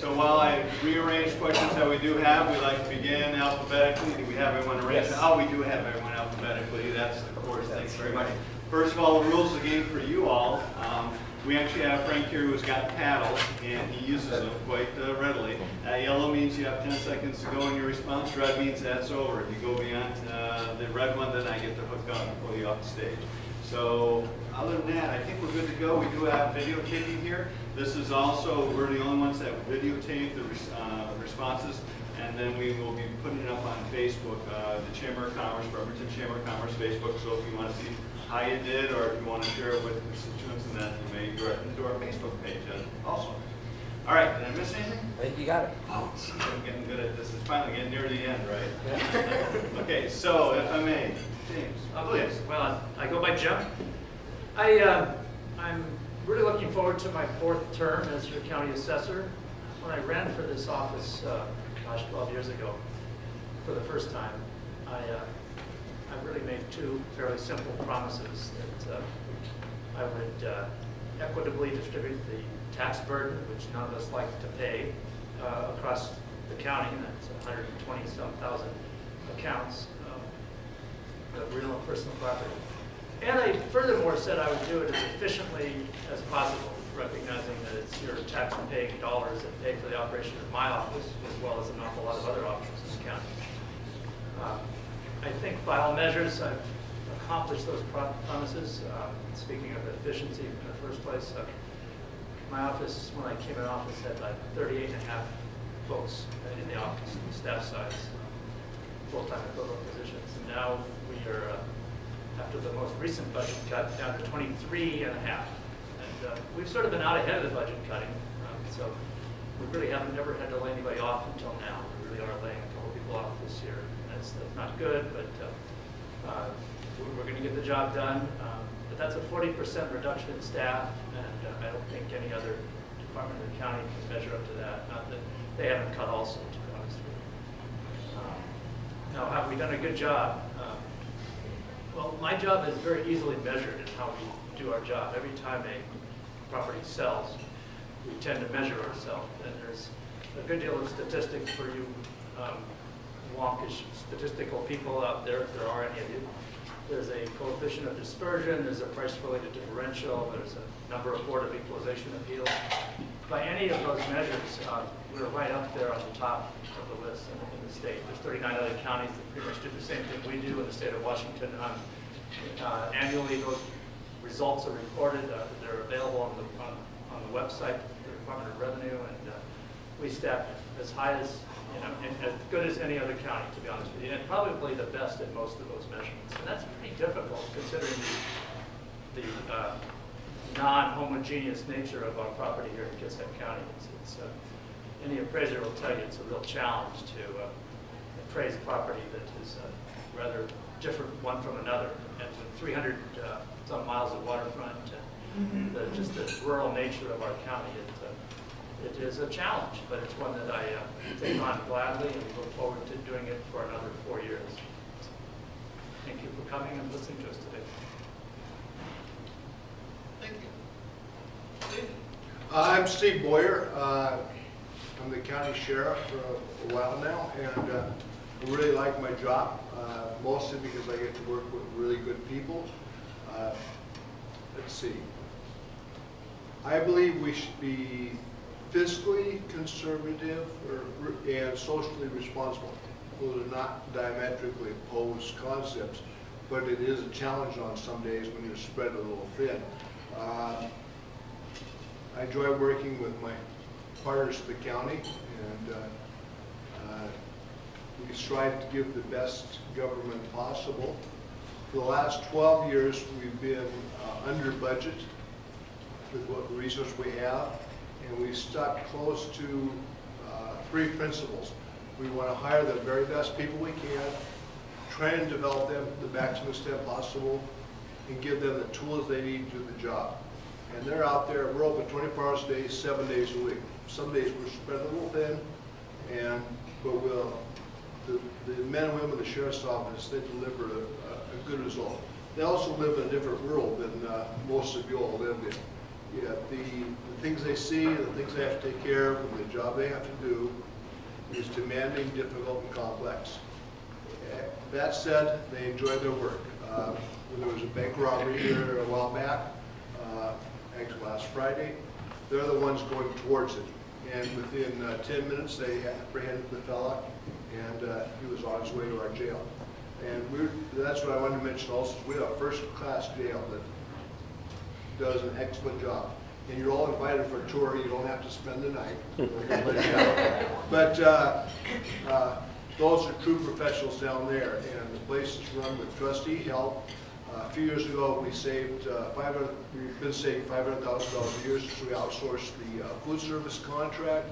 So while I rearrange questions that we do have, we like to begin alphabetically. Do we have everyone arranged? Yes. Oh, we do have everyone alphabetically. That's, of course, thanks very much. First of all, the rules of the game for you all. We actually have Frank here who's got paddles, and he uses them quite readily. Yellow means you have 10 seconds to go in your response. Red means that's over. If you go beyond the red one, then I get to hook up and pull you off the stage. So other than that, I think we're good to go. We do have videotaping here. This is also, we're the only ones that videotape the responses, and then we will be putting it up on Facebook, the Chamber of Commerce, Bremerton Chamber of Commerce Facebook. So if you want to see how you did, or if you want to share it with constituents, and then you may direct them to our Facebook page also. All right, did I miss anything? I think you got it. Oh, geez, I'm getting good at this. It's finally getting near the end, right? Yeah. Okay, so if I may, James, please. Well, I go by Jim. I'm really looking forward to my 4th term as your county assessor. When I ran for this office, 12 years ago, for the first time, I really made 2 fairly simple promises that I would equitably distribute the tax burden, which none of us like to pay, across the county. That's 120-some thousand accounts of real and personal property. And I furthermore said I would do it as efficiently as possible, recognizing that it's your tax-paying dollars that pay for the operation of my office, as well as an awful lot of other offices in the county. I think by all measures I've accomplished those promises. Speaking of efficiency in the first place, my office, when I came in office, had like 38 and a half folks in the office, the staff size, full-time equivalent positions. And now we are, after the most recent budget cut, down to 23 and a half. And we've sort of been out ahead of the budget cutting, so we really haven't never had to lay anybody off until now. We really are laying a couple people off this year. That's not good, but we're going to get the job done. But that's a 40% reduction in staff, and I don't think any other department in the county can measure up to that. Not that they haven't cut also, to be honest with you. Now, have we done a good job? Well, my job is very easily measured in how we do our job. Every time a property sells, we tend to measure ourselves, and there's a good deal of statistics for you wonkish statistical people out there, if there are any of you. There's a coefficient of dispersion, there's a price-related differential, there's a number of Board of Equalization appeals. By any of those measures, we're right up there on the top of the list in the state. There's 39 other counties that pretty much do the same thing we do in the state of Washington. Annually, those results are recorded. They're available on the website of the Department of Revenue, and we staff as high as, as good as any other county, to be honest with you, and probably the best at most of those measurements. And that's pretty difficult considering the non-homogeneous nature of our property here in Kitsap County. Any appraiser will tell you it's a real challenge to appraise property that is rather different one from another. And with 300 some miles of waterfront and just the rural nature of our county, it is a challenge, but it's one that I take on gladly and look forward to doing it for another 4 years. Thank you for coming and listening to us today. Thank you. Steve? I'm Steve Boyer. I'm the county sheriff for a while now, and I really like my job, mostly because I get to work with really good people. Let's see. I believe we should be fiscally conservative and socially responsible. Those are not diametrically opposed concepts, but it is a challenge on some days when you're spread a little thin. I enjoy working with my partners in the county, and we strive to give the best government possible. For the last 12 years, we've been under budget with what resources we have, and we stuck close to 3 principles. We want to hire the very best people we can, train and develop them to the maximum extent possible, and give them the tools they need to do the job. And they're out there, we're open 24 hours a day, 7 days a week. Some days we're spread a little thin, but the men and women of the Sheriff's Office, they deliver a good result. They also live in a different world than most of you all live in. Yeah, the things they see, the things they have to take care of, and the job they have to do is demanding, difficult, and complex. That said, they enjoy their work. There was a bank robbery here a while back, actually last Friday. They're the ones going towards it. And within 10 minutes, they apprehended the fella, and he was on his way to our jail. And that's what I wanted to mention also. We have a first-class jail that does an excellent job. And you're all invited for a tour. You don't have to spend the night. But those are true professionals down there. And the place is run with trustee help. A few years ago, we saved we've been saving $500,000 a year since we outsourced the food service contract,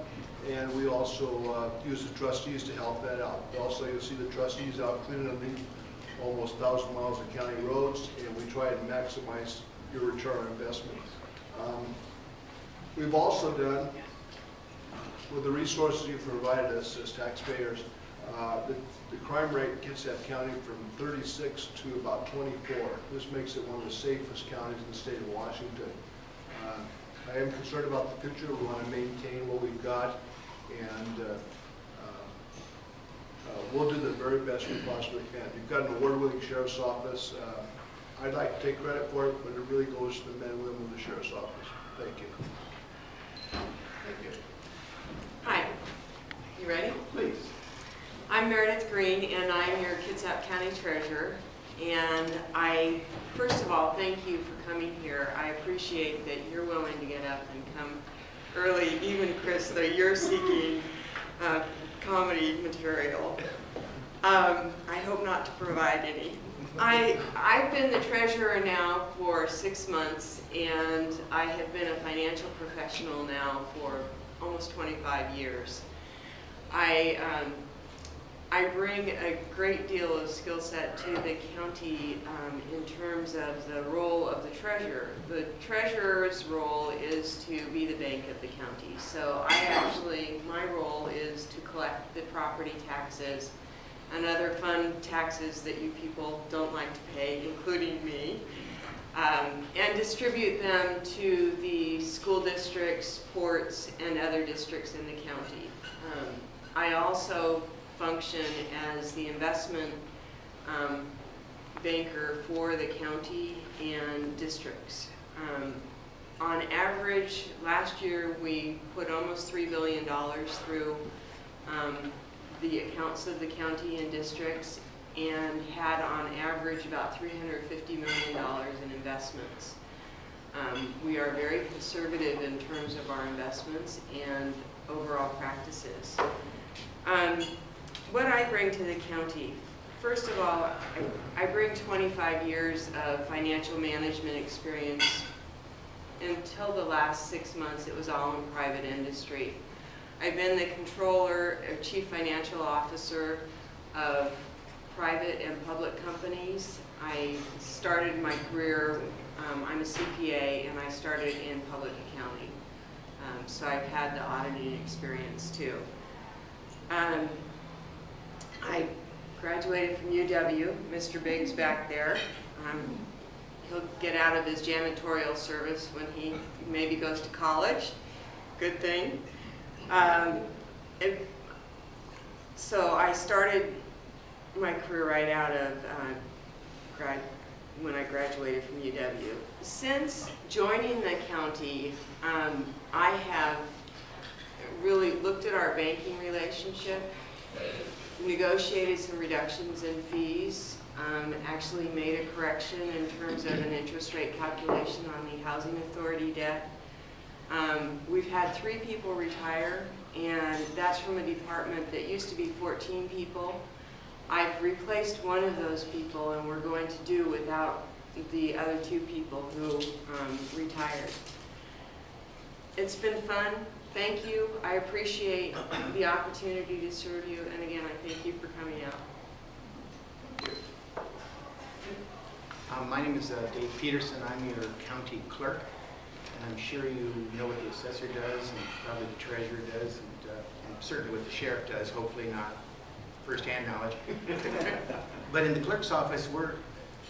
and we also use the trustees to help that out. Also, you'll see the trustees out cleaning up almost 1,000 miles of county roads, and we try to maximize your return on investment. We've also done, with the resources you've provided us as taxpayers, the crime rate in Kitsap County from 36 to about 24. This makes it one of the safest counties in the state of Washington. I am concerned about the future. We want to maintain what we've got, and we'll do the very best we possibly can. You've got an award-winning sheriff's office. I'd like to take credit for it, but it really goes to the men and women of the sheriff's office. Thank you. Thank you. Hi, you ready? Please. I'm Meredith Green, and I'm your Kitsap County Treasurer. And I, first of all, thank you for coming here. I appreciate that you're willing to get up and come early, even Chris, though you're seeking comedy material. I hope not to provide any. I've been the treasurer now for 6 months, and I have been a financial professional now for almost 25 years. I bring a great deal of skill set to the county in terms of the role of the treasurer. The treasurer's role is to be the bank of the county. So my role is to collect the property taxes and other fun taxes that you people don't like to pay, including me, and distribute them to the school districts, ports, and other districts in the county. I also function as the investment banker for the county and districts. On average, last year we put almost $3 billion through the accounts of the county and districts, and had on average about $350 million in investments. We are very conservative in terms of our investments and overall practices. What I bring to the county, first of all, I bring 25 years of financial management experience. Until the last 6 months, it was all in private industry. I've been the controller, or chief financial officer of private and public companies. I started my career, I'm a CPA, and I started in public accounting. So I've had the auditing experience too. I graduated from UW. Mr. Biggs back there. He'll get out of his janitorial service when he maybe goes to college. Good thing. So I started my career right out of when I graduated from UW. Since joining the county, I have really looked at our banking relationship, negotiated some reductions in fees, actually made a correction in terms of an interest rate calculation on the housing authority debt. We've had 3 people retire, and that's from a department that used to be 14 people. I've replaced one of those people, and we're going to do without the other 2 people who retired. It's been fun. Thank you. I appreciate the opportunity to serve you, and again, I thank you for coming out. My name is Dave Peterson. I'm your county clerk, and I'm sure you know what the assessor does, and probably the treasurer does, and certainly what the sheriff does, hopefully not first-hand knowledge. But in the clerk's office, we're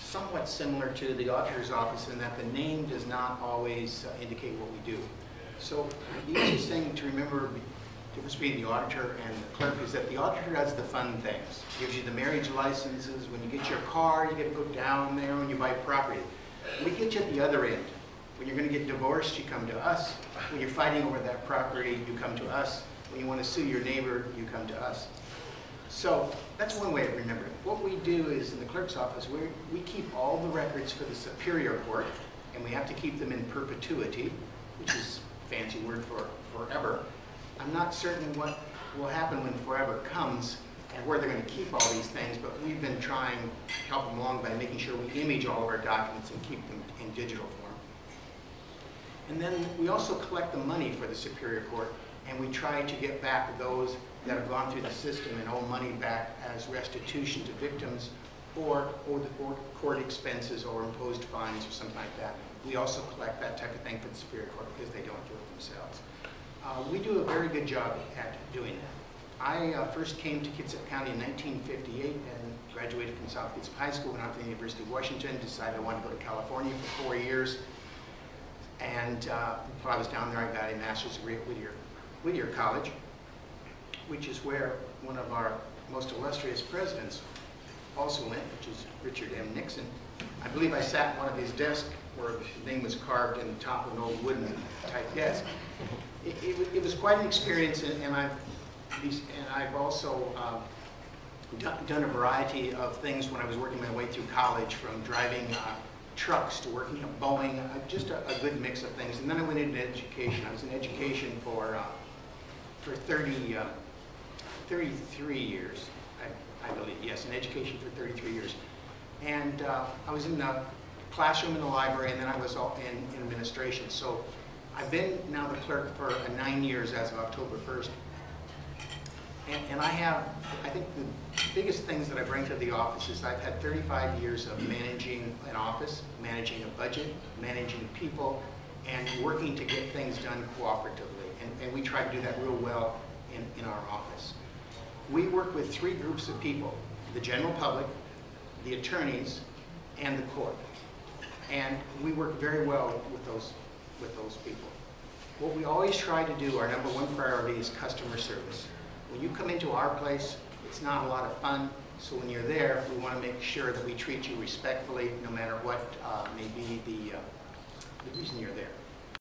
somewhat similar to the auditor's office in that the name does not always indicate what we do. So the easiest thing to remember, the difference between the auditor and the clerk, is that the auditor does the fun things. Gives you the marriage licenses. When you get your car, you get to go down there when you buy property. We get you at the other end. When you're going to get divorced, you come to us. When you're fighting over that property, you come to us. When you want to sue your neighbor, you come to us. So that's one way of remembering. What we do is in the clerk's office, we keep all the records for the Superior Court, and we have to keep them in perpetuity, which is a fancy word for forever. I'm not certain what will happen when forever comes and where they're going to keep all these things, but we've been trying to help them along by making sure we image all of our documents and keep them in digital form. And then we also collect the money for the Superior Court, and we try to get back those that have gone through the system and owe money back as restitution to victims or court expenses or imposed fines or something like that. We also collect that type of thing for the Superior Court because they don't do it themselves. We do a very good job at doing that. I first came to Kitsap County in 1958 and graduated from South Kitsap High School, went out to the University of Washington, decided I wanted to go to California for 4 years. And while I was down there, I got a master's degree at Whittier College, which is where one of our most illustrious presidents also went, which is Richard M. Nixon. I believe I sat at one of his desks where his name was carved in the top of an old wooden type desk. It was quite an experience, and I've also done a variety of things when I was working my way through college, from driving trucks to working at Boeing, just a good mix of things. And then I went into education. I was in education for 33 years, I believe. Yes, in education for 33 years. And I was in the classroom in the library, and then I was in administration. So I've been now the clerk for 9 years as of October 1st. And I think the biggest things that I bring to the office is I've had 35 years of managing an office, managing a budget, managing people, and working to get things done cooperatively. And we try to do that real well in our office. We work with 3 groups of people: the general public, the attorneys, and the court. And we work very well with those people. What we always try to do, our number one priority, is customer service. When you come into our place, it's not a lot of fun. So when you're there, we want to make sure that we treat you respectfully, no matter what may be the reason you're there.